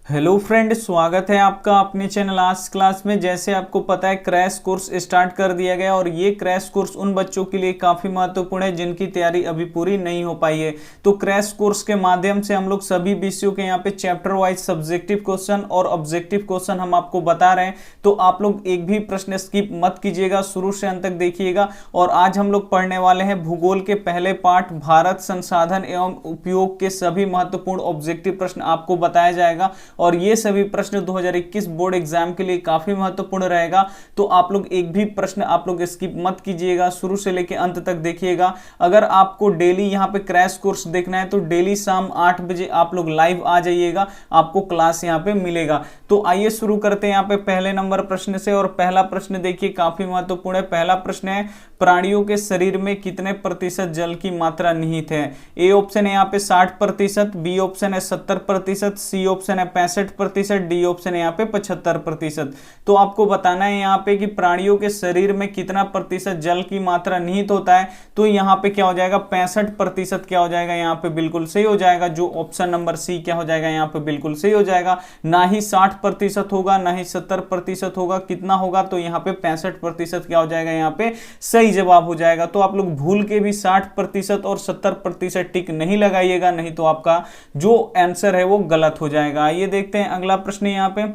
Hello friend, स्वागत है आपका अपने चैनल आज क्लास में। जैसे आपको पता है क्रैश कोर्स स्टार्ट कर दिया गया और ये क्रैश कोर्स उन बच्चों के लिए काफ़ी महत्वपूर्ण है जिनकी तैयारी अभी पूरी नहीं हो पाई है। तो क्रैश कोर्स के माध्यम से हम लोग सभी विषयों के यहाँ पे चैप्टर वाइज सब्जेक्टिव क्वेश्चन और ऑब्जेक्टिव क्वेश्चन हम आपको बता रहे हैं। तो आप लोग एक भी प्रश्न स्किप मत कीजिएगा, शुरू से अंत तक देखिएगा। और आज हम लोग पढ़ने वाले हैं भूगोल के पहले पार्ट भारत संसाधन एवं उपयोग के सभी महत्वपूर्ण ऑब्जेक्टिव प्रश्न आपको बताया जाएगा। और ये सभी प्रश्न 2021 बोर्ड एग्जाम के लिए काफी महत्वपूर्ण रहेगा। तो आप लोग एक भी प्रश्न आप लोग स्किप मत कीजिएगा, शुरू से लेकर अंत तक देखिएगा। अगर आपको डेली यहाँ पे क्रैश कोर्स देखना है तो डेली शाम 8 बजे आप लोग लाइव आ जाइएगा, आपको क्लास यहाँ पे मिलेगा। तो आइए शुरू करते हैं यहाँ पे पहले नंबर प्रश्न से। और पहला प्रश्न देखिए काफी महत्वपूर्ण है। पहला प्रश्न है, प्राणियों के शरीर में कितने प्रतिशत जल की मात्रा निहित है? ए ऑप्शन है यहाँ पे 60%, बी ऑप्शन है 70%, सी ऑप्शन है 65%, डी ऑप्शन है यहाँ पे 75%। तो आपको बताना है यहाँ पे कि प्राणियों के शरीर में कितना प्रतिशत जल की मात्रा निहित होता है। तो यहाँ पे क्या हो जाएगा, 65% क्या हो जाएगा, यहाँ पे बिल्कुल सही हो जाएगा। जो ऑप्शन नंबर सी क्या हो जाएगा, यहाँ पे बिल्कुल सही हो जाएगा। ना ही 60% होगा, ना ही 70% होगा, कितना होगा, तो यहाँ पे 65% क्या हो जाएगा, यहाँ पे सही जवाब हो जाएगा। तो आप लोग भूल के भी 60% और 70% टिक नहीं लगाइएगा, नहीं तो आपका जो आंसर है वो गलत हो जाएगा। ये देखते हैं अगला प्रश्न यहाँ पे।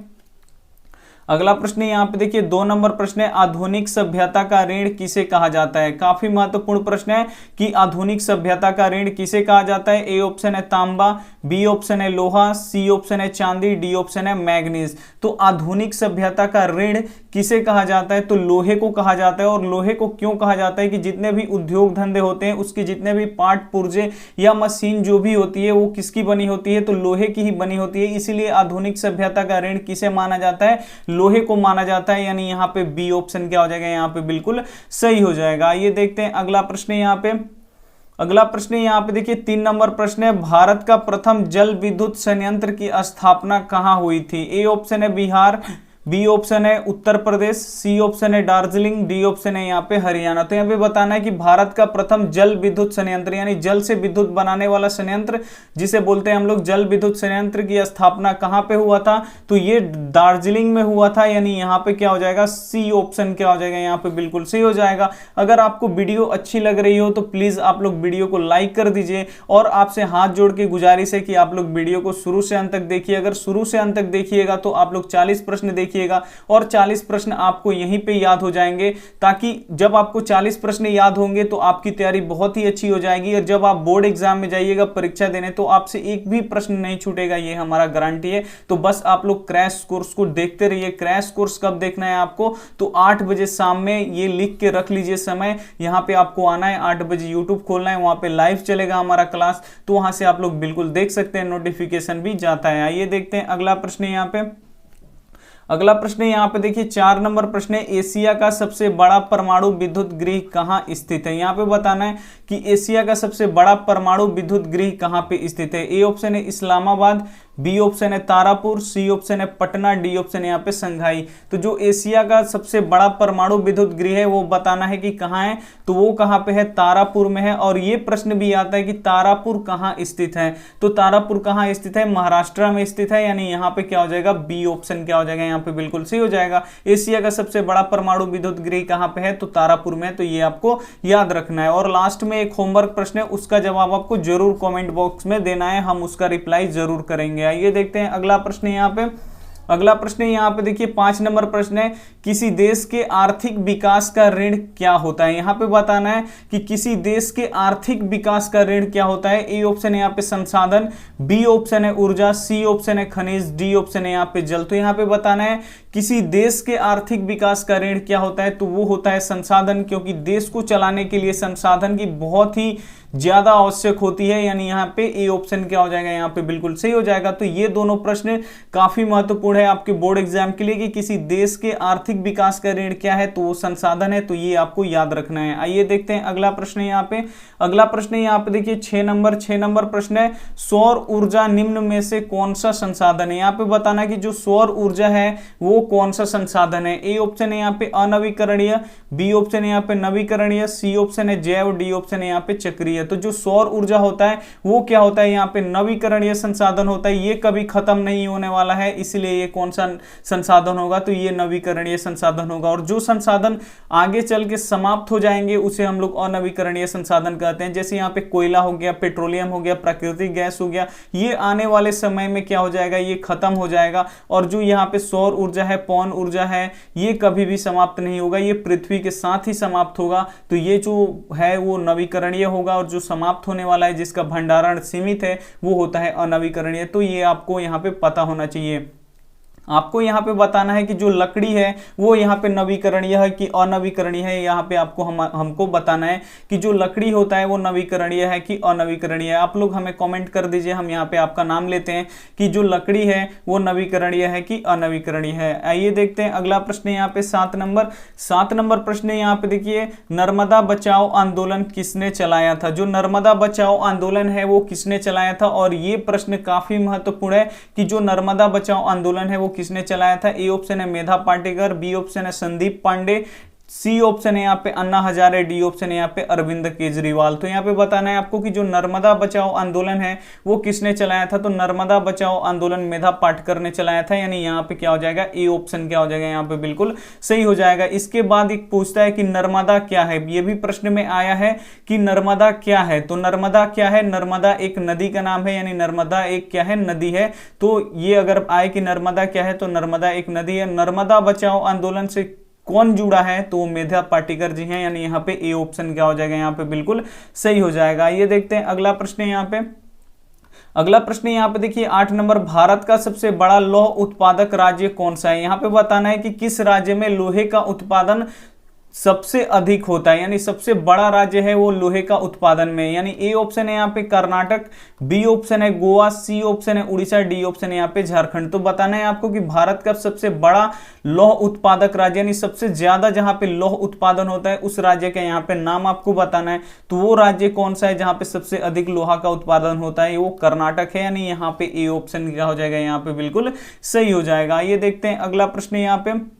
अगला प्रश्न यहाँ पे देखिए 2 नंबर प्रश्न है, आधुनिक सभ्यता का ऋण किसे कहा जाता है? काफी महत्वपूर्ण प्रश्न है कि आधुनिक सभ्यता का ऋण किसे कहा जाता है। ए ऑप्शन है तांबा, बी ऑप्शन है लोहा, सी ऑप्शन है चांदी, डी ऑप्शन है मैग्नीज। तो आधुनिक सभ्यता का ऋण किसे कहा जाता है? तो लोहे को कहा जाता है। और लोहे को क्यों कहा जाता है कि जितने भी उद्योग धंधे होते हैं उसके जितने भी पार्ट पुर्जे या मशीन जो भी होती है वो किसकी बनी होती है, तो लोहे की ही बनी होती है। इसीलिए आधुनिक सभ्यता का ऋण किसे माना जाता है, लोहे को माना जाता है। यानी यहाँ पे बी ऑप्शन क्या हो जाएगा, यहाँ पे बिल्कुल सही हो जाएगा। ये देखते हैं अगला प्रश्न यहाँ पे। अगला प्रश्न यहाँ पे देखिए 3 नंबर प्रश्न है, भारत का प्रथम जल विद्युत संयंत्र की स्थापना कहाँ हुई थी? ए ऑप्शन है बिहार, बी ऑप्शन है उत्तर प्रदेश, सी ऑप्शन है दार्जिलिंग, डी ऑप्शन है यहाँ पे हरियाणा। तो यहाँ पे बताना है कि भारत का प्रथम जल विद्युत संयंत्र यानी जल से विद्युत बनाने वाला संयंत्र जिसे बोलते हैं हम लोग जल विद्युत संयंत्र की स्थापना कहाँ पे हुआ था? तो ये दार्जिलिंग में हुआ था। यानी यहाँ पे क्या हो जाएगा, सी ऑप्शन क्या हो जाएगा, यहाँ पे बिल्कुल सही हो जाएगा। अगर आपको वीडियो अच्छी लग रही हो तो प्लीज आप लोग वीडियो को लाइक कर दीजिए। और आपसे हाथ जोड़ के गुजारिश है कि आप लोग वीडियो को शुरू से अंत तक देखिए। अगर शुरू से अंत तक देखिएगा तो आप लोग 40 प्रश्न देखिए और 40 प्रश्न आपको यहीं पे याद हो जाएंगे, ताकि जब आपको 40 प्रश्न याद होंगे तो आपकी तैयारी बहुत ही अच्छी हो जाएगी। और जब आप बोर्ड एग्जाम में जाइएगा परीक्षा देने तो आपसे एक भी प्रश्न नहीं छूटेगा, ये हमारा गारंटी है। तो बस आप लोग क्रैश कोर्स को देखते रहिए। क्रैश कोर्स कब देखना है आपको, तो 8 बजे शाम में, ये लिख के रख लीजिए समय। यहाँ पे आपको आना है, 8 बजे यूट्यूब खोलना है, वहां पे लाइव चलेगा हमारा क्लास। तो वहां से आप लोग बिल्कुल देख सकते हैं, नोटिफिकेशन भी जाता है। आइए देखते हैं अगला प्रश्न यहाँ पे। अगला प्रश्न यहाँ पे देखिए 4 नंबर प्रश्न है, एशिया का सबसे बड़ा परमाणु विद्युत गृह कहाँ स्थित है? यहाँ पे बताना है कि एशिया का सबसे बड़ा परमाणु विद्युत गृह कहाँ पे स्थित है। ए ऑप्शन है इस्लामाबाद, बी ऑप्शन है तारापुर, सी ऑप्शन है पटना, डी ऑप्शन है यहाँ पे संघाई। तो जो एशिया का सबसे बड़ा परमाणु विद्युत गृह है वो बताना है कि कहाँ है, तो वो कहाँ पे है, तारापुर में है। और ये प्रश्न भी आता है कि तारापुर कहाँ स्थित है, तो तारापुर कहाँ स्थित है, महाराष्ट्र में स्थित है। यानी यहाँ पे क्या हो जाएगा, बी ऑप्शन क्या हो जाएगा, यहाँ पे बिल्कुल सही हो जाएगा। एशिया का सबसे बड़ा परमाणु विद्युत गृह कहाँ पे है, तो तारापुर में है। तो ये आपको याद रखना है। और लास्ट में एक होमवर्क प्रश्न है, उसका जवाब आपको जरूर कमेंट बॉक्स में देना है, हम उसका रिप्लाई जरूर करेंगे। आइए देखते हैं अगला प्रश्न यहाँ पे। अगला प्रश्न यहाँ पे देखिए 5 नंबर प्रश्न है, किसी देश के आर्थिक विकास का ऋण क्या होता है? यहाँ पे बताना है कि किसी देश के आर्थिक विकास का ऋण क्या होता है। ए ऑप्शन है यहाँ पे संसाधन, बी ऑप्शन है ऊर्जा, सी ऑप्शन है खनिज, डी ऑप्शन है यहाँ पे जल। तो यहाँ पे बताना है किसी देश के आर्थिक विकास का ऋण क्या होता है, तो वो होता है संसाधन, क्योंकि देश को चलाने के लिए संसाधन की बहुत ही ज्यादा आवश्यक होती है। यानी यहाँ पे ए ऑप्शन क्या हो जाएगा, यहाँ पे बिल्कुल सही हो जाएगा। तो ये दोनों प्रश्न काफी महत्वपूर्ण है आपके बोर्ड एग्जाम के लिए कि किसी देश के आर्थिक विकास का ऋण क्या है, तो वो संसाधन है। तो ये आपको याद रखना है। आइए देखते हैं अगला प्रश्न यहाँ पे। अगला प्रश्न यहाँ पे देखिए 6 नंबर प्रश्न है, सौर ऊर्जा निम्न में से कौन सा संसाधन है? यहाँ पे बताना है कि जो सौर ऊर्जा है वो कौन सा संसाधन है। ए ऑप्शन है यहाँ पे अनवीकरणीय, बी ऑप्शन है यहाँ पे नवीकरणीय, सी ऑप्शन है जैव, डी ऑप्शन है यहाँ पे चक्रीय। है। तो जो सौर ऊर्जा होता है वो क्या होता है, यहाँ पे नवीकरणीय संसाधन होता है, ये कभी खत्म नहीं होने वाला है, इसलिए ये कौन सा संसाधन होगा, तो ये नवीकरणीय संसाधन होगा। और जो संसाधन आगे चल के समाप्त हो जाएंगे उसे हम लोग अनवीकरणीय संसाधन कहते हैं। जैसे यहाँ पे कोयला हो गया, पेट्रोलियम हो गया, प्राकृतिक गैस हो गया, ये आने वाले समय में क्या हो जाएगा, ये खत्म हो जाएगा। और जो यहाँ पे सौर ऊर्जा है, पवन ऊर्जा है, ये कभी भी समाप्त नहीं होगा, ये पृथ्वी के साथ ही समाप्त होगा। तो ये जो है वो नवीकरणीय होगा, और जो समाप्त होने वाला है जिसका भंडारण सीमित है वो होता है अनवीकरणीय। तो ये आपको यहाँ पे पता होना चाहिए। आपको यहाँ पे बताना है कि जो लकड़ी है वो यहाँ पे नवीकरणीय है कि अनवीकरणीय है। यहाँ पे आपको हमको बताना है कि जो लकड़ी होता है वो नवीकरणीय है कि अनवीकरणीय है। आप लोग हमें कमेंट कर दीजिए, हम यहाँ पे आपका नाम लेते हैं कि जो लकड़ी है वो नवीकरणीय है कि अनवीकरणीय है। आइए देखते हैं अगला प्रश्न यहाँ पे 7 नंबर प्रश्न यहाँ पे देखिए, नर्मदा बचाओ आंदोलन किसने चलाया था। जो नर्मदा बचाओ आंदोलन है वो किसने चलाया था, और ये प्रश्न काफी महत्वपूर्ण है कि जो नर्मदा बचाओ आंदोलन है वो किसने चलाया था। ए ऑप्शन है मेधा पाटेकर, बी ऑप्शन है संदीप पांडे, सी ऑप्शन है यहाँ पे अन्ना हजारे, डी ऑप्शन है यहाँ पे अरविंद केजरीवाल। तो यहाँ पे बताना है आपको कि जो नर्मदा बचाओ आंदोलन है वो किसने चलाया था। तो नर्मदा बचाओ आंदोलन मेधा पाटकर ने चलाया था, यानी यहाँ पे क्या हो जाएगा, ए ऑप्शन क्या हो जाएगा, यहाँ पे बिल्कुल सही हो जाएगा। इसके बाद एक पूछता है कि नर्मदा क्या है, ये भी प्रश्न में आया है कि नर्मदा क्या है। तो नर्मदा क्या है, नर्मदा एक नदी का नाम है, यानी नर्मदा एक क्या है, नदी है। तो ये अगर आए कि नर्मदा क्या है, तो नर्मदा एक नदी है। नर्मदा बचाओ आंदोलन से कौन जुड़ा है, तो मेधा पाटेकर जी हैं, यानी यहाँ पे ए ऑप्शन क्या हो जाएगा, यहाँ पे बिल्कुल सही हो जाएगा। ये देखते हैं अगला प्रश्न यहाँ पे। अगला प्रश्न यहाँ पे देखिए 8 नंबर, भारत का सबसे बड़ा लौह उत्पादक राज्य कौन सा है। यहाँ पे बताना है कि किस राज्य में लोहे का उत्पादन सबसे अधिक होता है, यानी सबसे बड़ा राज्य है वो लोहे का उत्पादन में। यानी ए ऑप्शन है यहाँ पे कर्नाटक, बी ऑप्शन है गोवा, सी ऑप्शन है उड़ीसा, डी ऑप्शन है यहाँ पे झारखंड। तो बताना है आपको कि भारत का सबसे बड़ा लौह उत्पादक राज्य, यानी सबसे ज्यादा जहां पे लौह उत्पादन होता है उस राज्य का यहाँ पे नाम आपको बताना है। तो वो राज्य कौन सा है जहां पे सबसे अधिक लोहा का उत्पादन होता है, वो कर्नाटक है, यानी यहाँ पे ए ऑप्शन क्या हो जाएगा, यहाँ पे बिल्कुल सही हो जाएगा। ये देखते हैं अगला प्रश्न यहाँ पे।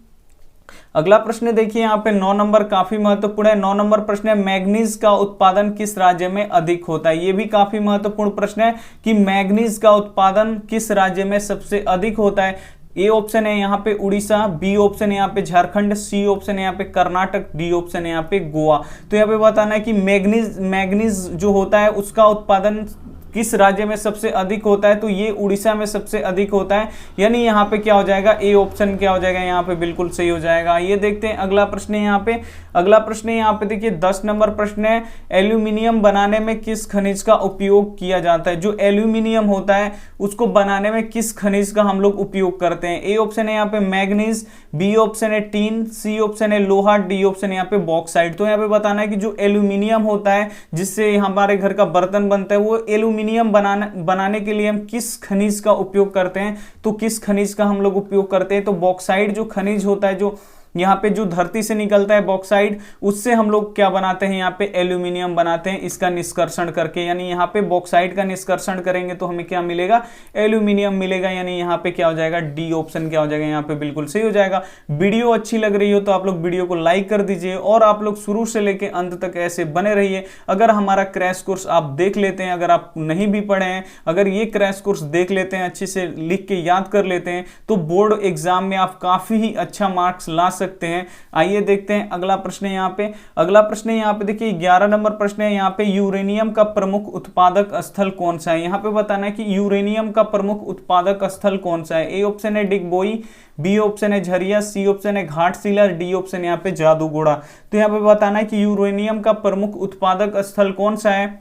अगला प्रश्न देखिए यहाँ पे 9 नंबर, काफी महत्वपूर्ण है। 9 नंबर प्रश्न है, मैग्नीज का उत्पादन किस राज्य में अधिक होता है। ये भी काफी महत्वपूर्ण प्रश्न है कि मैग्नीज का उत्पादन किस राज्य में सबसे अधिक होता है। ए ऑप्शन है यहाँ पे उड़ीसा, बी ऑप्शन है यहाँ पे झारखंड, सी ऑप्शन है यहाँ पे कर्नाटक, डी ऑप्शन है यहाँ पे गोवा। तो यहाँ पे बताना है कि मैग्नीज जो होता है उसका उत्पादन किस राज्य में सबसे अधिक होता है। तो ये उड़ीसा में सबसे अधिक होता है, यानी यहाँ पे क्या हो जाएगा, ए ऑप्शन क्या हो जाएगा, यहाँ पे बिल्कुल सही हो जाएगा। ये देखते हैं अगला प्रश्न है यहाँ पे। अगला प्रश्न यहाँ पे देखिए 10 नंबर प्रश्न है, एल्यूमिनियम बनाने में किस खनिज का उपयोग किया जाता है। जो एल्यूमिनियम होता है उसको बनाने में किस खनिज का हम लोग उपयोग करते हैं। ए ऑप्शन है यहाँ पे मैग्नीज, बी ऑप्शन है टीन, सी ऑप्शन है लोहा, डी ऑप्शन है यहाँ पे बॉक्साइट। तो यहाँ पे बताना है कि जो एल्यूमिनियम होता है जिससे हमारे घर का बर्तन बनता है, वो एल्यूमिनियम बनाने के लिए हम किस खनिज का उपयोग करते हैं। तो किस खनिज का हम लोग उपयोग करते हैं, तो बॉक्साइट जो खनिज होता है, जो यहाँ पे जो धरती से निकलता है बॉक्साइट, उससे हम लोग क्या बनाते हैं, यहाँ पे एल्यूमिनियम बनाते हैं, इसका निष्कर्षण करके। यानी यहाँ पे बॉक्साइट का निष्कर्षण करेंगे तो हमें क्या मिलेगा, एल्यूमिनियम मिलेगा। यानी यहाँ पे क्या हो जाएगा, डी ऑप्शन क्या हो जाएगा, यहाँ पे बिल्कुल सही हो जाएगा। वीडियो अच्छी लग रही हो तो आप लोग वीडियो को लाइक कर दीजिए, और आप लोग शुरू से लेकर अंत तक ऐसे बने रहिए। अगर हमारा क्रैश कोर्स आप देख लेते हैं, अगर आप नहीं भी पढ़े हैं, अगर ये क्रैश कोर्स देख लेते हैं, अच्छे से लिख के याद कर लेते हैं, तो बोर्ड एग्जाम में आप काफी ही अच्छा मार्क्स ला सकते हैं। आइए देखते हैं अगला प्रश्न है यहाँ पे। अगला प्रश्न है यहाँ पे देखिए 11 नंबर प्रश्न है यहाँ पे, यूरेनियम का प्रमुख उत्पादक स्थल कौन सा है। यहाँ पे बताना है कि यूरेनियम का प्रमुख उत्पादक स्थल कौन सा है। ए ऑप्शन है डिगबोई, बी ऑप्शन है झरिया, सी ऑप्शन है घाटशिला, डी ऑप्शन यहाँ पे जादूगोड़ा। तो यहाँ पे बताना है कि यूरेनियम का प्रमुख उत्पादक स्थल कौन सा है,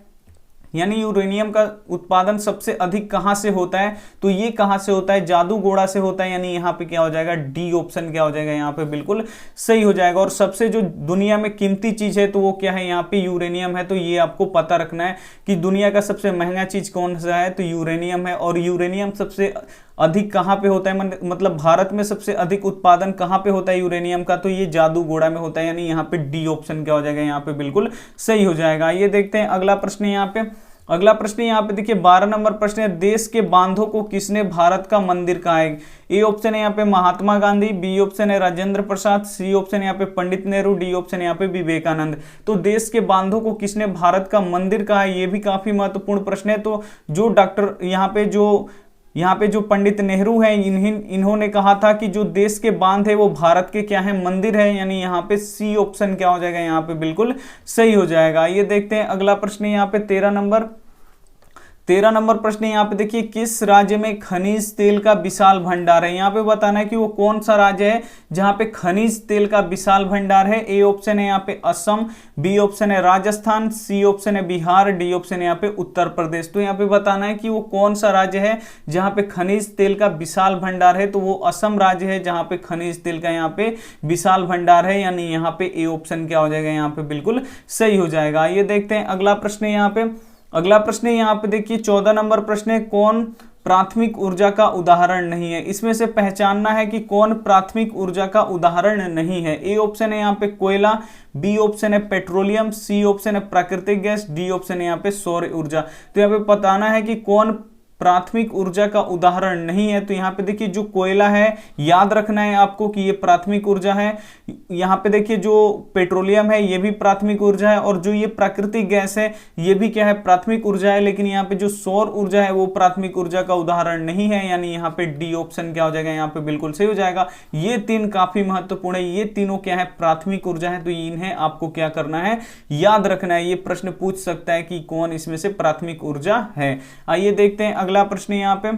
यानी यूरेनियम का उत्पादन सबसे अधिक कहां से होता है। तो ये कहां से होता है, जादूगोड़ा से होता है, यानी यहाँ पे क्या हो जाएगा, डी ऑप्शन क्या हो जाएगा, यहाँ पे बिल्कुल सही हो जाएगा। और सबसे जो दुनिया में कीमती चीज है तो वो क्या है, यहाँ पे यूरेनियम है। तो ये आपको पता रखना है कि दुनिया का सबसे महंगा चीज कौन सा है, तो यूरेनियम है। और यूरेनियम सबसे अधिक कहां पे होता है, मतलब भारत में सबसे अधिक उत्पादन कहां पे होता है यूरेनियम का, तो ये जादूगोड़ा में होता है। यानी यहाँ पे डी ऑप्शन क्या हो जाएगा, यहाँ पे बिल्कुल सही हो जाएगा। ये देखते हैं अगला प्रश्न यहाँ पे। अगला प्रश्न यहाँ पे देखिए 12 नंबर प्रश्न है, देश के बांधों को किसने भारत का मंदिर कहा है? ए ऑप्शन है यहाँ पे महात्मा गांधी, बी ऑप्शन है राजेंद्र प्रसाद, सी ऑप्शन है यहाँ पे पंडित नेहरू, डी ऑप्शन है यहाँ पे विवेकानंद। तो देश के बांधों को किसने भारत का मंदिर कहा है, ये भी काफी महत्वपूर्ण प्रश्न है। तो जो डॉक्टर यहाँ पे जो पंडित नेहरू हैं इन्होंने कहा था कि जो देश के बांध है वो भारत के क्या है, मंदिर है, यानी यहाँ पे सी ऑप्शन क्या हो जाएगा, यहाँ पे बिल्कुल सही हो जाएगा। ये देखते हैं अगला प्रश्न यहाँ पे 13 नंबर प्रश्न यहाँ पे देखिए, किस राज्य में खनिज तेल का विशाल भंडार है? यहाँ पे बताना है कि वो कौन सा राज्य है जहाँ पे खनिज तेल का विशाल भंडार है। ए ऑप्शन है यहाँ पे असम, बी ऑप्शन है राजस्थान, सी ऑप्शन है बिहार, डी ऑप्शन है यहाँ पे उत्तर प्रदेश। तो यहाँ पे बताना है कि वो कौन सा राज्य है जहाँ पे खनिज तेल का विशाल भंडार है। तो वो असम राज्य है जहाँ पे खनिज तेल का यहाँ पे विशाल भंडार है, यानी यहाँ पे ए ऑप्शन क्या हो जाएगा, यहाँ पे बिल्कुल सही हो जाएगा। ये देखते हैं अगला प्रश्न यहाँ पे। अगला प्रश्न यहाँ पे देखिए 14 नंबर प्रश्न है, कौन प्राथमिक ऊर्जा का उदाहरण नहीं है? इसमें से पहचानना है कि कौन प्राथमिक ऊर्जा का उदाहरण नहीं है। ए ऑप्शन है यहाँ पे कोयला, बी ऑप्शन है पेट्रोलियम, सी ऑप्शन है प्राकृतिक गैस, डी ऑप्शन है यहाँ पे सौर ऊर्जा। तो यहाँ पे बताना है कि कौन प्राथमिक ऊर्जा का उदाहरण नहीं है। तो यहाँ पे देखिए जो कोयला है, याद रखना है आपको कि ये प्राथमिक ऊर्जा है। यहाँ पे देखिए जो पेट्रोलियम है ये भी प्राथमिक ऊर्जा है, और जो ये प्राकृतिक गैस है ये भी क्या है, प्राथमिक ऊर्जा है। लेकिन यहाँ पे जो सौर ऊर्जा है वो प्राथमिक ऊर्जा का उदाहरण नहीं है, यानी यहाँ पे डी ऑप्शन क्या हो जाएगा, यहाँ पे बिल्कुल सही हो जाएगा। ये तीन काफी महत्वपूर्ण है, ये तीनों क्या है, प्राथमिक ऊर्जा है। तो इन्हें आपको क्या करना है, याद रखना है। ये प्रश्न पूछ सकता है कि कौन इसमें से प्राथमिक ऊर्जा है। आइए देखते हैं अगला प्रश्न यहाँ पे।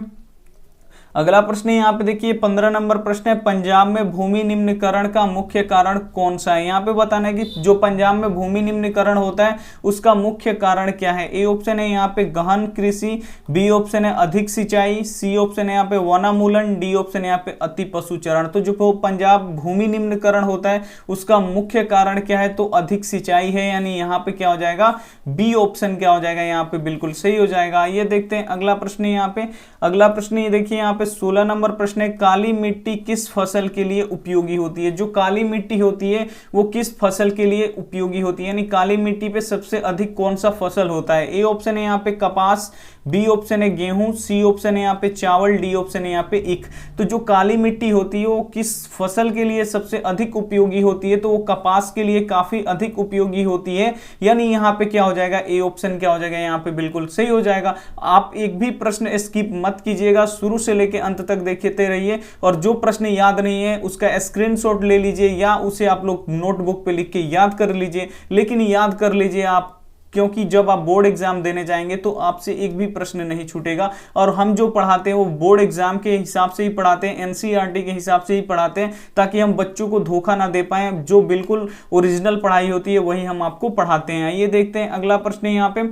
अगला प्रश्न यहाँ पे देखिए 15 नंबर प्रश्न है, पंजाब में भूमि निम्नीकरण का मुख्य कारण कौन सा है? यहाँ पे बताना है कि जो पंजाब में भूमि निम्नीकरण होता है उसका मुख्य कारण क्या है। ए ऑप्शन है यहाँ पे गहन कृषि, बी ऑप्शन है अधिक सिंचाई, सी ऑप्शन है यहाँ पे वनोन्मूलन, डी ऑप्शन है यहाँ पे अति पशुचरण। तो जो पंजाब भूमि निम्नीकरण होता है उसका मुख्य कारण क्या है, तो अधिक सिंचाई है, यानी यहाँ पे क्या हो जाएगा, बी ऑप्शन क्या हो जाएगा, यहाँ पे बिल्कुल सही हो जाएगा। ये देखते हैं अगला प्रश्न यहाँ पे। अगला प्रश्न ये देखिए यहाँ पे 16 नंबर प्रश्न है, काली मिट्टी किस फसल के लिए उपयोगी होती है? जो काली मिट्टी होती है वो किस फसल के लिए उपयोगी होती है, यानी काली मिट्टी पे सबसे अधिक कौन सा फसल होता है? ए ऑप्शन है यहाँ पे कपास, बी ऑप्शन है गेहूं, सी ऑप्शन है यहाँ पे चावल, डी ऑप्शन है यहाँ पे ईख। तो जो काली मिट्टी होती है वो किस फसल के लिए सबसे अधिक उपयोगी होती है? तो वो कपास के लिए काफी अधिक उपयोगी होती है, यानी यहाँ पे क्या हो जाएगा, ए ऑप्शन क्या हो जाएगा, यहाँ पे बिल्कुल सही हो जाएगा। आप एक भी प्रश्न स्किप मत कीजिएगा, शुरू से लेकर अंत तक देखते रहिए, और जो प्रश्न याद नहीं है उसका स्क्रीनशॉट ले लीजिए या उसे आप लोग नोटबुक पे लिख के याद कर लीजिए। लेकिन याद कर लीजिए आप, क्योंकि जब आप बोर्ड एग्जाम देने जाएंगे तो आपसे एक भी प्रश्न नहीं छूटेगा। और हम जो पढ़ाते हैं वो बोर्ड एग्जाम के हिसाब से ही पढ़ाते हैं, एनसीईआरटी के हिसाब से ही पढ़ाते हैं, ताकि हम बच्चों को धोखा ना दे पाए। जो बिल्कुल ओरिजिनल पढ़ाई होती है वही हम आपको पढ़ाते हैं। ये देखते हैं अगला प्रश्न यहाँ पे।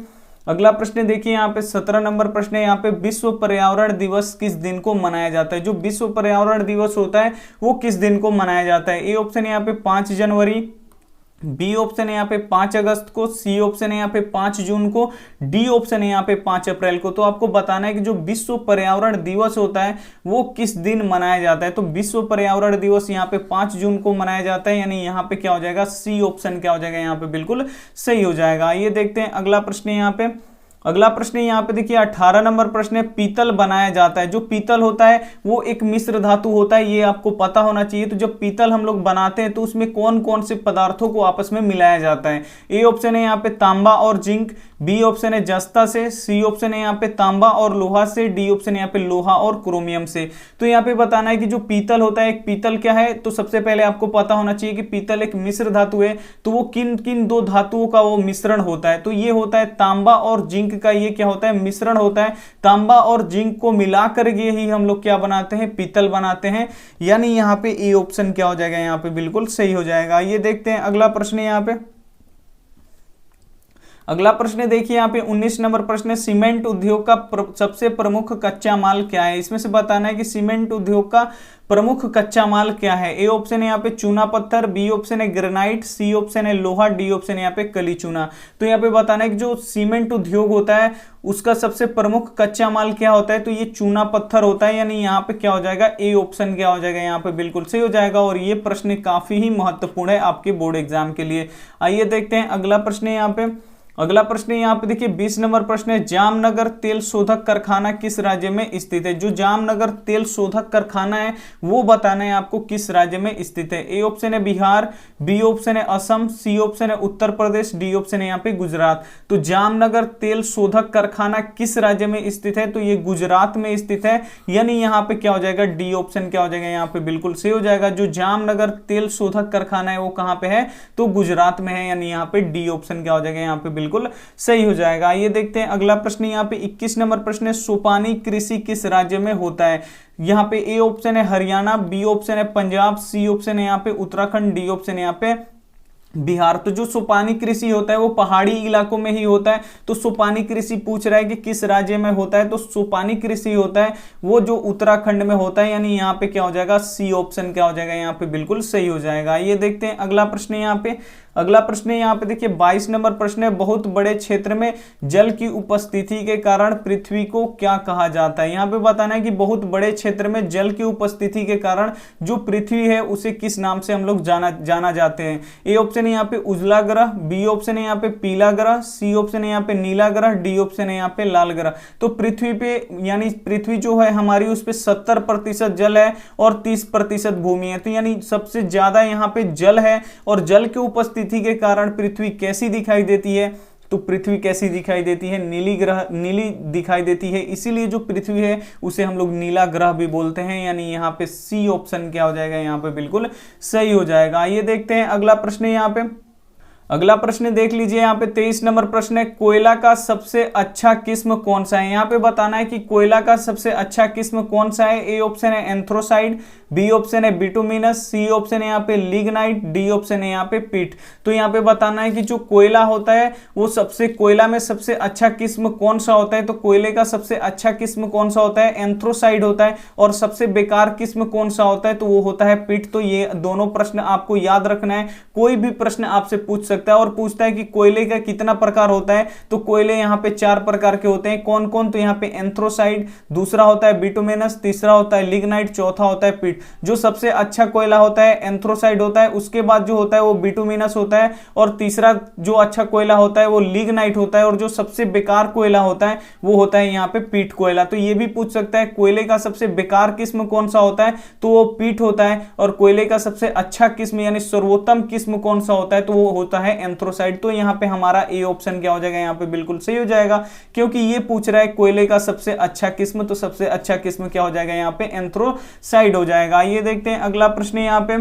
अगला प्रश्न देखिए यहाँ पे 17 नंबर प्रश्न है, यहाँ पे विश्व पर्यावरण दिवस किस दिन को मनाया जाता है? जो विश्व पर्यावरण दिवस होता है वो किस दिन को मनाया जाता है? ए ऑप्शन है यहाँ पे 5 जनवरी, बी ऑप्शन है यहाँ पे 5 अगस्त को, सी ऑप्शन है यहाँ पे 5 जून को, डी ऑप्शन है यहाँ पे 5 अप्रैल को। तो आपको बताना है कि जो विश्व पर्यावरण दिवस होता है वो किस दिन मनाया जाता है। तो विश्व पर्यावरण दिवस यहाँ पे 5 जून को मनाया जाता है, यानी यहाँ पे क्या हो जाएगा, सी ऑप्शन क्या हो जाएगा, यहाँ पे बिल्कुल सही हो जाएगा। ये देखते हैं अगला प्रश्न यहाँ पे। अगला प्रश्न यहाँ पे देखिए 18 नंबर प्रश्न है, पीतल बनाया जाता है। जो पीतल होता है वो एक मिश्र धातु होता है, ये आपको पता होना चाहिए। तो जब पीतल हम लोग बनाते हैं तो उसमें कौन कौन से पदार्थों को आपस में मिलाया जाता है? ए ऑप्शन है यहाँ पे तांबा और जिंक, बी ऑप्शन है जस्ता से, सी ऑप्शन है यहाँ पे तांबा और लोहा से, डी ऑप्शन है यहाँ पे लोहा और क्रोमियम से। तो यहाँ पे बताना है कि जो पीतल होता है, एक पीतल क्या है, तो सबसे पहले आपको पता होना चाहिए कि पीतल एक मिश्र धातु है। तो वो किन किन दो धातुओं का वो मिश्रण होता है? तो ये होता है तांबा और जिंक का, ये क्या होता है, मिश्रण होता है। तांबा और जिंक को मिला करके ही हम लोग क्या बनाते हैं, पीतल बनाते हैं, यानी यहाँ पे ए ऑप्शन क्या हो जाएगा, यहाँ पे बिल्कुल सही हो जाएगा। ये देखते हैं अगला प्रश्न यहाँ पे। अगला प्रश्न देखिए यहाँ पे 19 नंबर प्रश्न है, सीमेंट उद्योग का सबसे प्रमुख कच्चा माल क्या है? इसमें से बताना है कि सीमेंट उद्योग का प्रमुख कच्चा माल क्या है? ए ऑप्शन है यहाँ पे चूना पत्थर, बी ऑप्शन है ग्रेनाइट, सी ऑप्शन है लोहा, डी ऑप्शन है यहाँ पे कली चूना। तो यहाँ पे बताना है कि जो सीमेंट उद्योग होता है उसका सबसे प्रमुख कच्चा माल क्या होता है? तो ये चूना पत्थर होता है, यानी यहाँ पे क्या हो जाएगा, ए ऑप्शन क्या हो जाएगा, यहाँ पे बिल्कुल सही हो जाएगा। और ये प्रश्न काफी ही महत्वपूर्ण है आपके बोर्ड एग्जाम के लिए। आइए देखते हैं अगला प्रश्न यहाँ पे। अगला प्रश्न यहाँ पे देखिए 20 नंबर प्रश्न है, जामनगर तेल शोधक कारखाना किस राज्य में स्थित है। जो जामनगर तेल शोधक कारखाना है वो बताना है आपको किस राज्य में स्थित है। ए ऑप्शन है बिहार, बी ऑप्शन है असम, सी ऑप्शन है उत्तर प्रदेश, डी ऑप्शन है यहाँ पे गुजरात। तो जामनगर तेल शोधक कारखाना किस राज्य में स्थित है, तो ये गुजरात में स्थित है, यानी यहाँ पे क्या हो जाएगा, डी ऑप्शन क्या हो जाएगा, यहाँ पे बिल्कुल सही हो जाएगा। जो जामनगर तेल शोधक कारखाना है वो कहाँ पे है, तो गुजरात में है, यानी यहाँ पे डी ऑप्शन क्या हो जाएगा, यहाँ पे बिल्कुल सही हो जाएगा। ये देखते हैं अगला प्रश्न यहाँ पे 21 नंबर प्रश्न है, सोपानी कृषि किस राज्य में होता है। यहाँ पे ए ऑप्शन है हरियाणा, बी ऑप्शन है पंजाब, सी ऑप्शन है यहाँ पे उत्तराखंड, डी ऑप्शन है यहाँ पे बिहार। तो जो सोपानी कृषि होता है वो पहाड़ी इलाकों में ही होता है। तो सोपानी कृषि पूछ रहा है कि किस राज्य में होता है, तो सोपानी कृषि होता है वो जो उत्तराखंड में होता है, यानी यहाँ पे क्या हो जाएगा, सी ऑप्शन क्या हो जाएगा, यहाँ पे बिल्कुल सही हो जाएगा। ये देखते हैं अगला प्रश्न यहाँ पे। अगला प्रश्न यहाँ पे देखिए 22 नंबर प्रश्न है, बहुत बड़े क्षेत्र में जल की उपस्थिति के कारण पृथ्वी को क्या कहा जाता है। यहाँ पे बताना है कि बहुत बड़े क्षेत्र में जल की उपस्थिति के कारण जो पृथ्वी है उसे किस नाम से हम लोग जाना जाते हैं। ए ऑप्शन है यहाँ पे उजला ग्रह, बी ऑप्शन है यहाँ पे पीला ग्रह, सी ऑप्शन है यहाँ पे नीला ग्रह, डी ऑप्शन है यहाँ पे लाल ग्रह। तो पृथ्वी पे यानी पृथ्वी जो है हमारी उस पे 70% जल है और 30% भूमि है। तो यानी सबसे ज्यादा यहाँ पे जल है और जल की उपस्थिति के कारण पृथ्वी कैसी दिखाई देती है, तो पृथ्वी कैसी दिखाई देती है, नीली दिखाई देती है, इसीलिए जो पृथ्वी है उसे हम लोग नीला ग्रह भी बोलते हैं, यानी यहाँ पे सी ऑप्शन क्या हो जाएगा, यहाँ पे बिल्कुल सही हो जाएगा। ये देखते हैं अगला प्रश्न यहाँ पे। अगला प्रश्न देख लीजिए यहाँ पे 23 नंबर प्रश्न है, कोयला का सबसे अच्छा किस्म कौन सा है। यहाँ पे बताना है कि कोयला का सबसे अच्छा किस्म कौन सा है। ए ऑप्शन है एंथ्रोसाइड, बी ऑप्शन है बिटुमिनस, सी ऑप्शन है यहाँ पे लिग्नाइट, डी ऑप्शन है यहाँ पे पीट। तो यहाँ पे बताना है कि जो कोयला होता है वो कोयला में सबसे अच्छा किस्म कौन सा होता है। तो कोयले का सबसे अच्छा किस्म कौन सा होता है, एंथ्रोसाइड होता है, और सबसे बेकार किस्म कौन सा होता है, तो वो होता है पीट। तो ये दोनों प्रश्न आपको याद रखना है, कोई भी प्रश्न आपसे पूछ सकता है और पूछता है कि कोयले का कितना प्रकार होता है। तो कोयले यहाँ पे 4 प्रकार के होते हैं, कौन कौन, तो यहाँ पे एंथ्रोसाइड, दूसरा होता है बिटुमिनस, तीसरा होता है लिग्नाइट, चौथा होता है पीट। जो सबसे अच्छा कोयला होता है एंथ्रोसाइड होता है, उसके बाद जो होता है वो बिटुमिनस होता है, और तीसरा जो अच्छा कोयला होता है वो लिग्नाइट होता है, और जो सबसे बेकार कोयला होता है वो होता है यहाँ पे पीट कोयला। तो ये भी पूछ सकता है कोयले का सबसे बेकार किस्म कौन सा होता है, तो वो पीट होता है, और कोयले का सबसे अच्छा किस्म यानी सर्वोत्तम किस्म कौन सा होता है, तो वो होता है एंथ्रोसाइड। तो यहाँ पे हमारा ए ऑप्शन क्या हो जाएगा, यहाँ पे बिल्कुल सही हो जाएगा, क्योंकि ये पूछ रहा है कोयले का सबसे अच्छा किस्म, तो सबसे अच्छा किस्म क्या हो जाएगा, यहाँ पे एंथ्रोसाइड हो जाएगा। ये देखते हैं अगला प्रश्न यहाँ पे।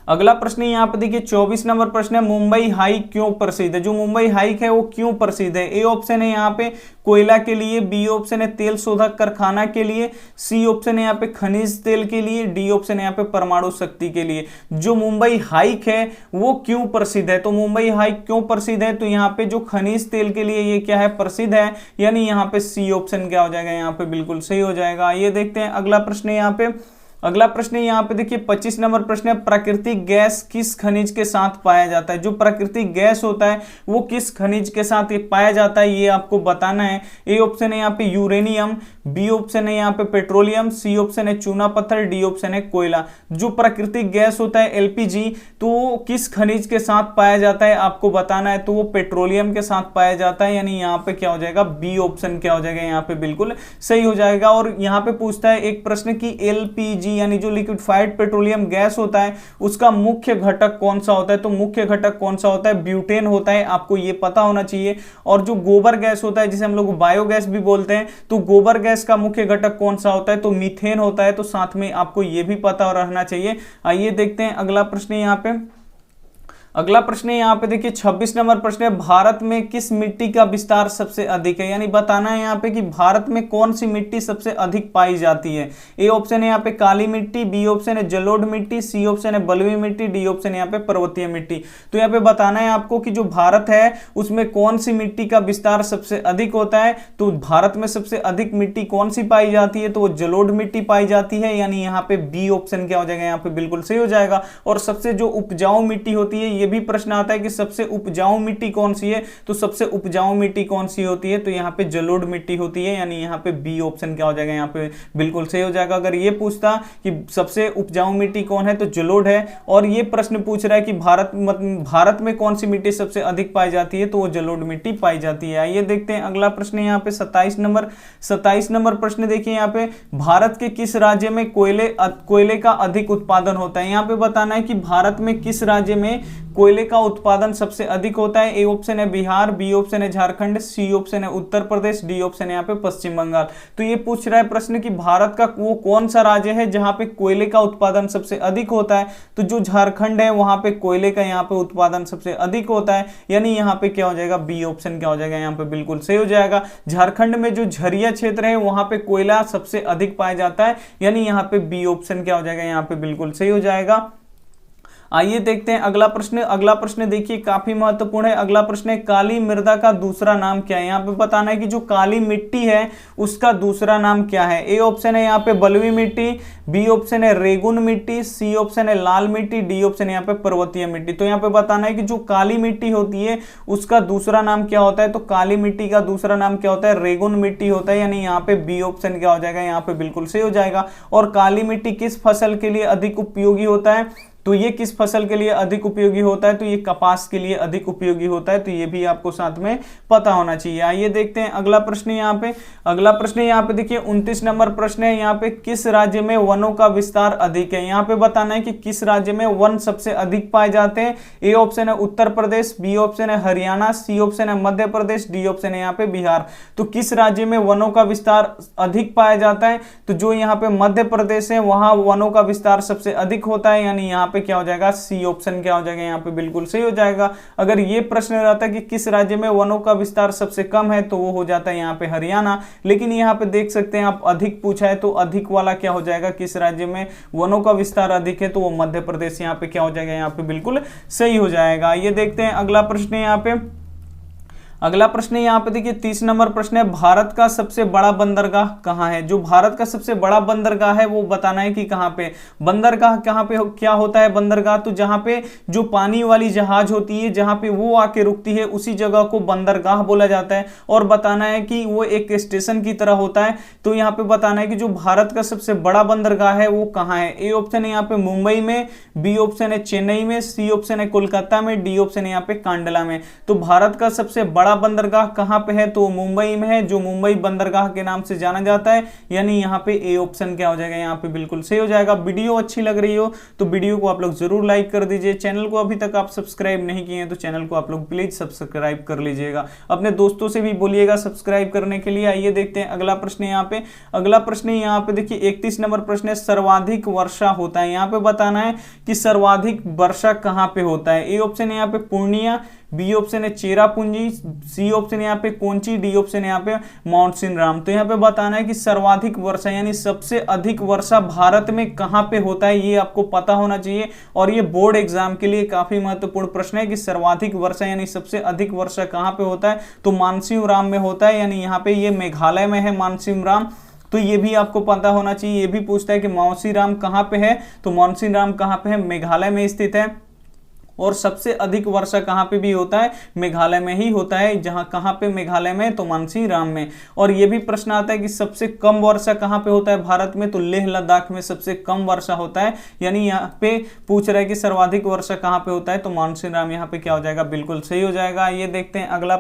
अगला प्रश्न यहाँ पे देखिए 24 नंबर प्रश्न है, मुंबई हाइक क्यों प्रसिद्ध है। जो मुंबई हाइक है वो क्यों प्रसिद्ध है। ए ऑप्शन है यहाँ पे कोयला के लिए, बी ऑप्शन है तेल शोधक कारखाना के लिए, सी ऑप्शन है यहाँ पे खनिज तेल के लिए, डी ऑप्शन है यहाँ पे परमाणु शक्ति के लिए। जो मुंबई हाइक है वो क्यों प्रसिद्ध है, तो मुंबई हाइक क्यों प्रसिद्ध है, तो यहाँ पे जो खनिज तेल के लिए ये क्या है, प्रसिद्ध है, यानी यहाँ पे सी ऑप्शन क्या हो जाएगा, यहाँ पे बिल्कुल सही हो जाएगा। ये देखते हैं अगला प्रश्न यहाँ पे। अगला प्रश्न यहाँ पे देखिए 25 नंबर प्रश्न है, प्राकृतिक गैस किस खनिज के साथ पाया जाता है। जो प्राकृतिक गैस होता है वो किस खनिज के साथ पाया जाता है, ये आपको बताना है। ए ऑप्शन है यहाँ पे यूरेनियम, बी ऑप्शन है यहाँ पे पेट्रोलियम, सी ऑप्शन है चूना पत्थर, डी ऑप्शन है कोयला। जो प्राकृतिक गैस होता है एलपीजी, तो वो किस खनिज के साथ पाया जाता है आपको बताना है, तो वो पेट्रोलियम के साथ पाया जाता है, यानी यहाँ पे क्या हो जाएगा, बी ऑप्शन क्या हो जाएगा, यहाँ पे बिल्कुल सही हो जाएगा। और यहाँ पे पूछता है एक प्रश्न की एलपीजी यानी जो लिक्विफाइड पेट्रोलियम गैस होता है उसका मुख्य घटक कौन सा होता है, तो मुख्य घटक कौन सा होता है, ब्यूटेन होता है, आपको ये पता होना चाहिए। और जो गोबर गैस होता है जिसे हम लोग बायोगैस भी बोलते हैं, तो गोबर गैस का मुख्य घटक कौन सा होता है, तो मीथेन होता है। तो साथ में आपको ये भी पता रहना चाहिए। आइए देखते हैं अगला प्रश्न यहाँ पे। अगला प्रश्न है यहाँ पे देखिए 26 नंबर प्रश्न है, भारत में किस मिट्टी का विस्तार सबसे अधिक है। यानी बताना है यहाँ पे कि भारत में कौन सी मिट्टी सबसे अधिक पाई जाती है। ए ऑप्शन है यहाँ पे काली मिट्टी, बी ऑप्शन है जलोढ़ मिट्टी, सी ऑप्शन है बलुई मिट्टी, डी ऑप्शन है यहाँ पे पर्वतीय मिट्टी। तो यहाँ पे बताना है आपको कि जो भारत है उसमें कौन सी मिट्टी का विस्तार सबसे अधिक होता है। तो भारत में सबसे अधिक मिट्टी कौन सी पाई जाती है, तो वो जलोढ़ मिट्टी पाई जाती है, यानी यहाँ पे बी ऑप्शन क्या हो जाएगा, यहाँ पे बिल्कुल सही हो जाएगा। और सबसे जो उपजाऊ मिट्टी होती है ये ये भी प्रश्न आता है कि सबसे उपजाऊ मिट्टी कौन सी है, तो सबसे उपजाऊ मिट्टी कौन सी होती है, तो यहाँ पे जलोढ़ मिट्टी होती है, यानी यहाँ पे बी ऑप्शन क्या हो जाएगा, यहाँ पे बिल्कुल सही हो जाएगा। अगर ये पूछता कि सबसे उपजाऊ मिट्टी कौन है तो जलोढ़ है, और ये प्रश्न पूछ रहा है कि भारत में कौन सी मिट्टी सबसे अधिक पाई जाती है, तो वो जलोढ़ मिट्टी पाई जाती है। आइए देखते हैं अगला प्रश्न यहाँ पे 27 नंबर प्रश्न देखिए यहाँ पे, भारत के किस राज्य में कोयले का अधिक उत्पादन होता है। यहाँ पे बताना है कि भारत में किस राज्य में कोयले का उत्पादन सबसे अधिक होता है। ए ऑप्शन है बिहार, बी ऑप्शन है झारखंड, सी ऑप्शन है उत्तर प्रदेश, डी ऑप्शन है यहाँ पे पश्चिम बंगाल। तो ये पूछ रहा है प्रश्न कि भारत का वो कौन सा राज्य है जहां पे कोयले का उत्पादन सबसे अधिक होता है, तो जो झारखंड है वहां पे कोयले का यहाँ पे उत्पादन सबसे अधिक होता है, यानी यहाँ पे क्या हो जाएगा, बी ऑप्शन क्या हो जाएगा, यहाँ पे बिल्कुल सही हो जाएगा। झारखंड में जो झरिया क्षेत्र है वहां पे कोयला सबसे अधिक पाया जाता है, यानी यहाँ पे बी ऑप्शन क्या हो जाएगा, यहाँ पे बिल्कुल सही हो जाएगा। आइए देखते हैं अगला प्रश्न देखिए काफी महत्वपूर्ण है। अगला प्रश्न है काली मृदा का दूसरा नाम क्या है। यहाँ पे बताना है कि जो काली मिट्टी है उसका दूसरा नाम क्या है। ए ऑप्शन है यहाँ पे बलुई मिट्टी, बी ऑप्शन है रेगुन मिट्टी, सी ऑप्शन है लाल मिट्टी, डी ऑप्शन है यहाँ पे पर्वतीय मिट्टी। तो यहाँ पे बताना है कि जो काली मिट्टी होती है उसका दूसरा नाम क्या होता है, तो काली मिट्टी का दूसरा नाम क्या होता है, रेगुन मिट्टी होता है, यानी यहाँ पे बी ऑप्शन क्या हो जाएगा, यहाँ पे बिल्कुल सही हो जाएगा। और काली मिट्टी किस फसल के लिए अधिक उपयोगी होता है, तो ये किस फसल के लिए अधिक उपयोगी होता है, तो ये कपास के लिए अधिक उपयोगी होता है। तो ये भी आपको साथ में पता होना चाहिए। आइए देखते हैं अगला प्रश्न यहाँ पे देखिए 29 नंबर प्रश्न है। यहाँ पे किस राज्य में वनों का विस्तार अधिक है। यहाँ पे बताना है कि किस राज्य में वन सबसे अधिक पाए जाते हैं। ए ऑप्शन है उत्तर प्रदेश, बी ऑप्शन है हरियाणा, सी ऑप्शन है मध्य प्रदेश, डी ऑप्शन है यहाँ पे बिहार। तो किस राज्य में वनों का विस्तार अधिक पाया जाता है, तो जो यहाँ पे मध्य प्रदेश है वहां वनों का विस्तार सबसे अधिक होता है, यानी यहाँ पे क्या हो जाएगा, सी ऑप्शन क्या हो जाएगा, यहाँ पे बिल्कुल सही हो जाएगा। अगर ये प्रश्न रहता है कि किस राज्य में वनों का विस्तार सबसे कम है, तो वो हो जाता है यहाँ पे हरियाणा। लेकिन यहाँ पे देख सकते हैं आप अधिक पूछा है, तो अधिक वाला क्या हो जाएगा, किस राज्य में वनों का विस्तार अधिक है, तो वो मध्य प्रदेश यहाँ पे क्या हो जाएगा, यहाँ पे बिल्कुल सही हो जाएगा। ये देखते हैं अगला प्रश्न यहाँ पे देखिए 30 नंबर प्रश्न है, भारत का सबसे बड़ा बंदरगाह कहाँ है। जो भारत का सबसे बड़ा बंदरगाह है वो बताना है कि कहाँ पे बंदरगाह, कहाँ पे क्या होता है बंदरगाह, तो जहाँ पे जो पानी वाली जहाज होती है जहाँ पे वो आके रुकती है उसी जगह को बंदरगाह बोला जाता है। और बताना है कि वो एक स्टेशन की तरह होता है। तो यहाँ पे बताना है कि जो भारत का सबसे बड़ा बंदरगाह है वो कहाँ है। ए ऑप्शन है यहाँ पे मुंबई में, बी ऑप्शन है चेन्नई में, सी ऑप्शन है कोलकाता में, डी ऑप्शन है यहाँ पे कांडला में। तो भारत का सबसे बड़ा बंदरगाह कहां पे है, तो मुंबई में है, जो मुंबई बंदरगाह के नाम से जाना जाता है, यानी यहां पे ए ऑप्शन क्या हो जाएगा, यहां पे बिल्कुल सही हो जाएगा। वीडियो अच्छी लग रही हो तो वीडियो को आप लोग जरूर लाइक कर दीजिए। चैनल को अभी तक आप सब्सक्राइब नहीं किए हैं तो चैनल को आप लोग प्लीज सब्सक्राइब कर लीजिएगा। अपने दोस्तों से भी बोलिएगा सब्सक्राइब करने के लिए। आइए देखते हैं अगला प्रश्न यहाँ पे देखिए 31 नंबर प्रश्न है, सर्वाधिक वर्षा होता है। यहाँ पे बताना है कि सर्वाधिक वर्षा कहां पे होता है। ए ऑप्शन है यहाँ पे पूर्णिया, बी ऑप्शन है चेरापूंजी, सी ऑप्शन है यहाँ पे कोंची, डी ऑप्शन है यहाँ पे माउंट राम। तो यहाँ पे बताना है कि सर्वाधिक वर्षा यानी सबसे अधिक वर्षा भारत में कहां पे होता है, ये आपको पता होना चाहिए। और ये बोर्ड एग्जाम के लिए काफी महत्वपूर्ण प्रश्न है कि सर्वाधिक वर्षा यानी सबसे अधिक वर्षा कहां पे होता है, तो मानसिंह राम में होता है, यानी यहाँ पे ये मेघालय में है मानसिंह राम। तो ये भी आपको पता होना चाहिए। ये भी पूछता है कि मानसिंह राम कहां पे है, तो मानसिंह राम कहां पे है, मेघालय में स्थित है। और सबसे अधिक वर्षा कहां पे भी होता है, मेघालय में ही होता है। जहां कहां पे, मेघालय में, तो मानसिंह राम में। और ये भी प्रश्न आता है कि सबसे कम वर्षा कहां पे होता है भारत में, तो लेह लद्दाख में सबसे कम वर्षा होता है। यानी यहाँ पे पूछ रहा है कि सर्वाधिक वर्षा कहां पे होता है, तो मानसिंह राम यहाँ पे क्या हो जाएगा, बिल्कुल सही हो जाएगा। ये देखते हैं अगला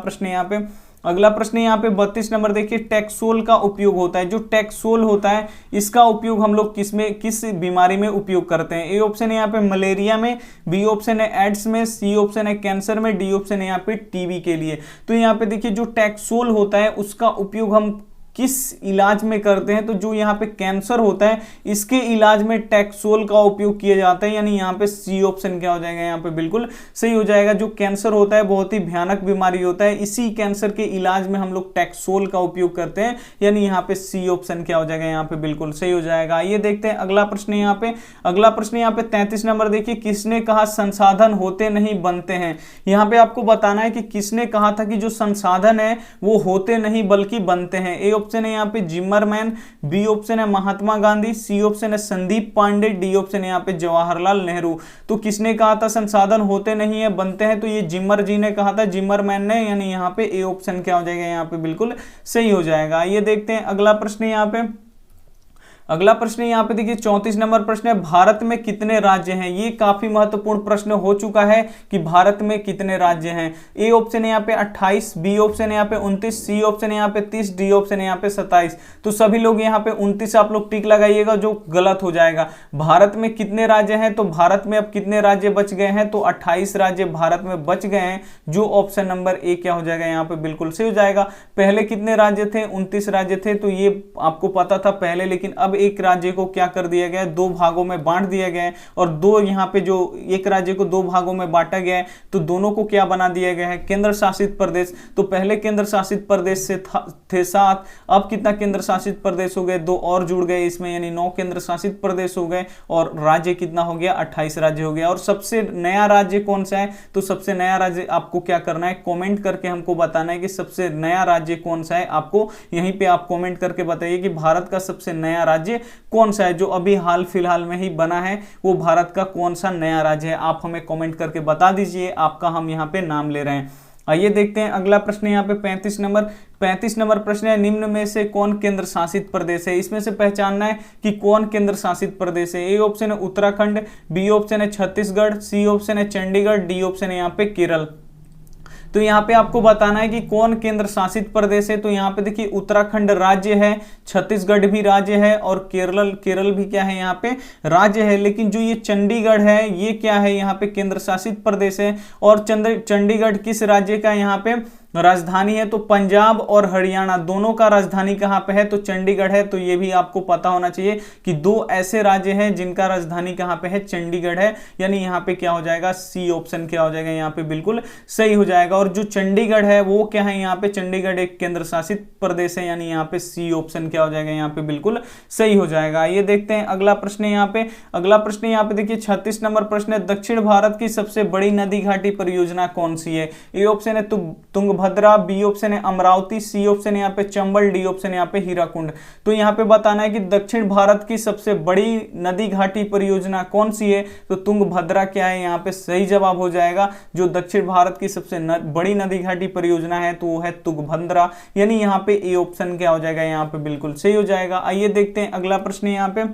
प्रश्न यहाँ पे 32 नंबर देखिए, टैक्सोल का उपयोग होता है। जो टैक्सोल होता है इसका उपयोग हम लोग किस बीमारी में उपयोग करते हैं। ए ऑप्शन है यहाँ पे मलेरिया में, बी ऑप्शन है एड्स में, सी ऑप्शन है कैंसर में, डी ऑप्शन है यहाँ पे टीबी के लिए। तो यहाँ पे देखिए जो टैक्सोल होता है उसका उपयोग हम किस इलाज में करते हैं, तो जो यहाँ पे कैंसर होता है इसके इलाज में टैक्सोल का उपयोग किया जाता है, यानी यहाँ पे सी ऑप्शन क्या हो जाएगा, यहाँ पे बिल्कुल सही हो जाएगा। जो कैंसर होता है बहुत ही भयानक बीमारी होता है, इसी कैंसर के इलाज में हम लोग टैक्सोल का उपयोग करते हैं, यानी यहाँ पे सी ऑप्शन क्या हो जाएगा, यहाँ पे बिल्कुल सही हो जाएगा। ये देखते हैं अगला प्रश्न यहाँ पे 33 नंबर देखिए, किसने कहा संसाधन होते नहीं बनते हैं। यहाँ पे आपको बताना है कि किसने कहा था कि जो संसाधन है वो होते नहीं बल्कि बनते हैं। ए ऑप्शन है यहाँ पे जिमरमैन, बी ऑप्शन है महात्मा गांधी, सी ऑप्शन है संदीप पांडे, डी ऑप्शन है यहाँ पे जवाहरलाल नेहरू। तो किसने कहा था संसाधन होते नहीं है बनते हैं, तो ये जिमर जी ने कहा था, जिमरमैन ने, यानी यहाँ पे ए ऑप्शन क्या हो जाएगा यहाँ पे बिल्कुल सही हो जाएगा। ये देखते हैं अगला प्रश्न यहाँ पे। अगला प्रश्न यहाँ पे देखिए 34 नंबर प्रश्न है, भारत में कितने राज्य हैं। ये काफी महत्वपूर्ण प्रश्न हो चुका है कि भारत में कितने राज्य हैं। ए ऑप्शन है यहाँ पे 28, बी ऑप्शन है यहाँ पे 29, सी ऑप्शन है यहाँ पे 30, डी ऑप्शन है यहाँ पे 27। तो सभी लोग यहाँ पे 29 आप लोग टिक लगाइएगा, जो गलत हो जाएगा। भारत में कितने राज्य हैं, तो भारत में अब कितने राज्य बच गए हैं, तो 28 राज्य भारत में बच गए हैं, जो ऑप्शन नंबर ए क्या हो जाएगा यहाँ पे बिल्कुल सही हो जाएगा। पहले कितने राज्य थे, 29 राज्य थे, तो ये आपको पता था पहले, लेकिन अब एक राज्य को क्या कर दिया गया है, दो भागों में बांट दिया गया है, और दो यहाँ पे जो एक राज्य को दो भागों में बांटा गया है, तो दोनों को क्या बना दिया गया है, केंद्र शासित प्रदेश। तो पहले केंद्र शासित प्रदेश से थे 7, अब कितना केंद्र शासित प्रदेश हो गए, 2 और जुड़ गए इसमें, यानी 9 केंद्र शासित प्रदेश हो गए, और राज्य कितना हो गया, 28 राज्य हो गया। और सबसे नया राज्य कौन सा है, तो सबसे नया राज्य आपको क्या करना है, कमेंट करके हमको बताना है कि सबसे नया राज्य कौन सा है। आपको यहीं पे आप कमेंट करके बताइए कि भारत का सबसे नया राज्य कौन सा है, जो अभी हाल फिलहाल में ही बना है, वो भारत का कौन सा नया राज्य है। आप हमें कमेंट करके बता दीजिए, आपका हम यहाँ पे नाम ले रहे हैं। आइए देखते हैं अगला प्रश्न यहाँ पे 35 नंबर प्रश्न है, निम्न में से कौन केंद्र शासित प्रदेश है। इसमें से पहचानना है कि कौन केंद्र शासित प्रदेश है। ए ऑप्शन है उत्तराखंड, बी ऑप्शन है छत्तीसगढ़, सी ऑप्शन है चंडीगढ़, डी ऑप्शन है यहाँ पे केरल। तो यहाँ पे आपको बताना है कि कौन केंद्र शासित प्रदेश है। तो यहाँ पे देखिए उत्तराखंड राज्य है, छत्तीसगढ़ भी राज्य है, और केरल भी क्या है यहाँ पे राज्य है। लेकिन जो ये चंडीगढ़ है, ये क्या है यहाँ पे केंद्र शासित प्रदेश है। और चंडीगढ़ किस राज्य का यहाँ पे राजधानी है, तो पंजाब और हरियाणा दोनों का राजधानी कहाँ पे है, तो चंडीगढ़ है। तो ये भी आपको पता होना चाहिए कि दो ऐसे राज्य हैं जिनका राजधानी कहाँ पे है, चंडीगढ़ है। यानी यहाँ पे क्या हो जाएगा, सी ऑप्शन क्या हो जाएगा यहाँ पे बिल्कुल सही हो जाएगा। और जो चंडीगढ़ है वो क्या है यहाँ पे, चंडीगढ़ एक केंद्र शासित प्रदेश है, यानी यहाँ पे सी ऑप्शन क्या हो जाएगा यहाँ पे बिल्कुल सही हो जाएगा। ये देखते हैं अगला प्रश्न यहाँ पे। अगला प्रश्न यहाँ पे देखिए 36 नंबर प्रश्न है, दक्षिण भारत की सबसे बड़ी नदी घाटी परियोजना कौन सी है। ए ऑप्शन है तुंगभद्रा, बी ऑप्शन है अमरावती, सी ऑप्शन है यहाँ पे चंबल, डी ऑप्शन है यहाँ पे हीराकुंड। तो यहाँ पे बताना है कि दक्षिण भारत की सबसे बड़ी नदी घाटी परियोजना कौन सी है, तो तुंगभद्रा क्या है यहाँ पे सही जवाब हो जाएगा। जो दक्षिण भारत की सबसे बड़ी नदी घाटी परियोजना है तो वो है तुंगभद्रा, यानी यहाँ पे ए ऑप्शन क्या हो जाएगा यहाँ पे बिल्कुल सही हो जाएगा। आइए देखते हैं अगला प्रश्न यहाँ पे।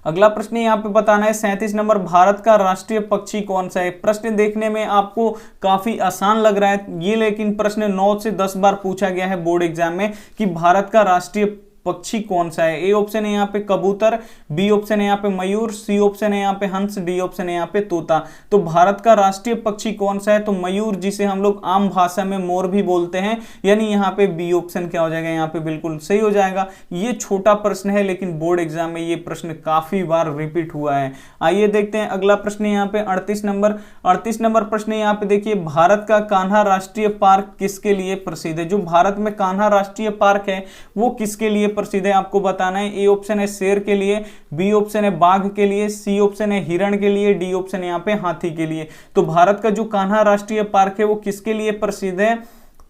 अगला प्रश्न यहाँ पे बताना है 37 नंबर, भारत का राष्ट्रीय पक्षी कौन सा है। प्रश्न देखने में आपको काफी आसान लग रहा है ये, लेकिन प्रश्न 9 से 10 बार पूछा गया है बोर्ड एग्जाम में कि भारत का राष्ट्रीय पक्षी कौन सा है। ए ऑप्शन है यहाँ पे कबूतर, बी ऑप्शन है यहाँ पे मयूर, सी ऑप्शन है यहाँ पे हंस, डी ऑप्शन है यहाँ पे तोता। तो भारत का राष्ट्रीय पक्षी कौन सा है, तो मयूर, जिसे हम लोग आम भाषा में मोर भी बोलते हैं, यानी यहाँ पे बी ऑप्शन क्या हो जाएगा यहाँ पे बिल्कुल सही हो जाएगा। ये छोटा प्रश्न है लेकिन बोर्ड एग्जाम में ये प्रश्न काफी बार रिपीट हुआ है। आइए देखते हैं अगला प्रश्न यहाँ पे 38 नंबर प्रश्न यहाँ पे देखिए, भारत का कान्हा राष्ट्रीय पार्क किसके लिए प्रसिद्ध है। जो भारत में कान्हा राष्ट्रीय पार्क है वो किसके लिए प्रसिद्ध है, आपको बताना है। ए ऑप्शन है शेर के लिए, बी ऑप्शन है बाघ के लिए, सी ऑप्शन है हिरण के लिए, डी ऑप्शन है यहाँ पे हाथी के लिए। तो भारत का जो कान्हा राष्ट्रीय पार्क है वो किसके लिए प्रसिद्ध है,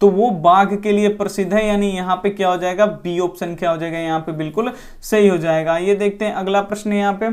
तो वो बाघ के लिए प्रसिद्ध है, यानी यहाँ पे क्या हो जाएगा, बी ऑप्शन क्या हो जाएगा यहाँ पे बिल्कुल सही हो जाएगा। ये देखते हैं अगला प्रश्न यहाँ पे।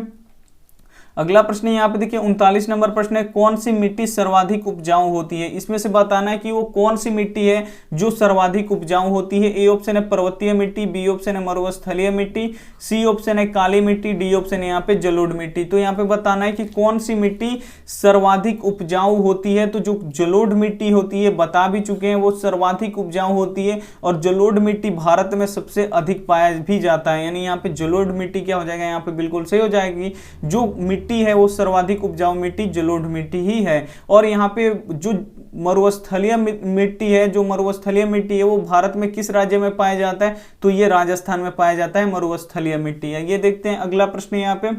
अगला प्रश्न यहाँ पे देखिए 39 नंबर प्रश्न है, कौन सी मिट्टी सर्वाधिक उपजाऊ होती है। इसमें से बताना है कि वो कौन सी मिट्टी है जो सर्वाधिक उपजाऊ होती है। ए ऑप्शन है पर्वतीय मिट्टी, बी ऑप्शन है मरुस्थलीय मिट्टी, सी ऑप्शन है काली मिट्टी, डी ऑप्शन है यहाँ पे जलोढ़ मिट्टी। तो यहाँ पे बताना है कि कौन सी मिट्टी सर्वाधिक उपजाऊ होती है। तो जो जलोढ़ मिट्टी होती है बता भी चुके हैं, वो सर्वाधिक उपजाऊ होती है, और जलोढ़ मिट्टी भारत में सबसे अधिक पाया भी जाता है, यानी यहाँ पे जलोढ़ मिट्टी क्या हो जाएगा यहाँ पे बिल्कुल सही हो जाएगी। जो मिट्टी है वो सर्वाधिक उपजाऊ मिट्टी जलोढ़ मिट्टी ही है। और यहाँ पे जो मरुस्थलीय मिट्टी है, जो मरुस्थलीय मिट्टी है वो भारत में किस राज्य में पाया जाता है, तो ये राजस्थान में पाया जाता है, मरुस्थलीय मिट्टी है। ये देखते हैं अगला प्रश्न यहाँ पे।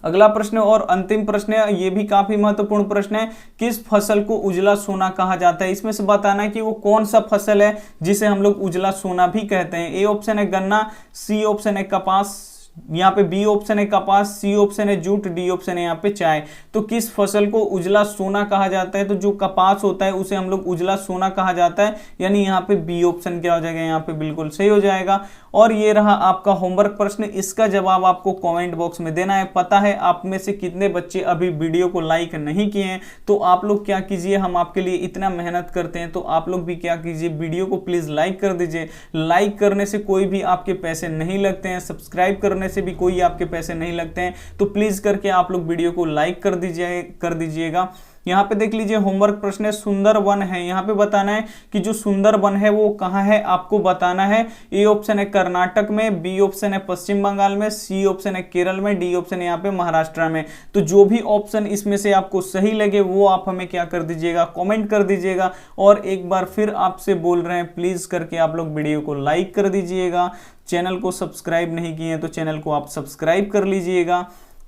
अगला प्रश्न और अंतिम प्रश्न है, ये भी काफी महत्वपूर्ण प्रश्न है, किस फसल को उजला सोना कहा जाता है। इसमें से बताना है कि वो कौन सा फसल है जिसे हम लोग उजला सोना भी कहते हैं। ए ऑप्शन है गन्ना, सी ऑप्शन है कपास, यहाँ पे बी ऑप्शन है कपास, सी ऑप्शन है जूट, डी ऑप्शन है यहाँ पे चाय। तो किस फसल को उजला सोना कहा जाता है? तो जो कपास होता है उसे हम लोग उजला सोना कहा जाता है, यानी यहाँ पे बी ऑप्शन क्या हो जाएगा, यहाँ पे बिल्कुल सही हो जाएगा। और ये रहा आपका होमवर्क प्रश्न, इसका जवाब आपको कमेंट बॉक्स में देना है। पता है आप में से कितने बच्चे अभी वीडियो को लाइक नहीं किए हैं, तो आप लोग क्या कीजिए, हम आपके लिए इतना मेहनत करते हैं तो आप लोग भी क्या कीजिए, वीडियो को प्लीज लाइक कर दीजिए। लाइक करने से कोई भी आपके पैसे नहीं लगते हैं, सब्सक्राइब करने से भी कोई आपके पैसे नहीं लगते हैं, तो प्लीज करके आप लोग वीडियो को लाइक कर दीजिएगा। यहाँ पे देख लीजिए होमवर्क प्रश्न है सुंदरवन है, यहाँ पे बताना है कि जो सुंदरवन है वो कहाँ है, आपको बताना है। ए ऑप्शन है कर्नाटक में, बी ऑप्शन है पश्चिम बंगाल में, सी ऑप्शन है केरल में, डी ऑप्शन है यहाँ पे महाराष्ट्र में। तो जो भी ऑप्शन इसमें से आपको सही लगे वो आप हमें क्या कर दीजिएगा, कमेंट कर दीजिएगा। और एक बार फिर आपसे बोल रहे हैं प्लीज करके आप लोग वीडियो को लाइक कर दीजिएगा। चैनल को सब्सक्राइब नहीं किए तो चैनल को आप सब्सक्राइब कर लीजिएगा।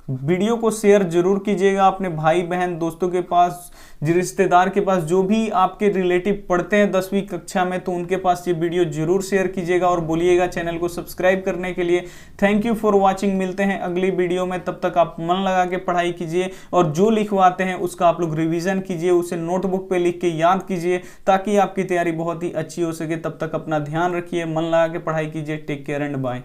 वीडियो को शेयर जरूर कीजिएगा अपने भाई बहन दोस्तों के पास, रिश्तेदार के पास, जो भी आपके रिलेटिव पढ़ते हैं 10वीं कक्षा में, तो उनके पास ये वीडियो जरूर शेयर कीजिएगा और बोलिएगा चैनल को सब्सक्राइब करने के लिए। थैंक यू फॉर वॉचिंग, मिलते हैं अगली वीडियो में, तब तक आप मन लगा के पढ़ाई कीजिए और जो लिखवाते हैं उसका आप लोग रिविजन कीजिए, उसे नोटबुक पे लिख के याद कीजिए ताकि आपकी तैयारी बहुत ही अच्छी हो सके। तब तक अपना ध्यान रखिए, मन लगा के पढ़ाई कीजिए। Take care and bye.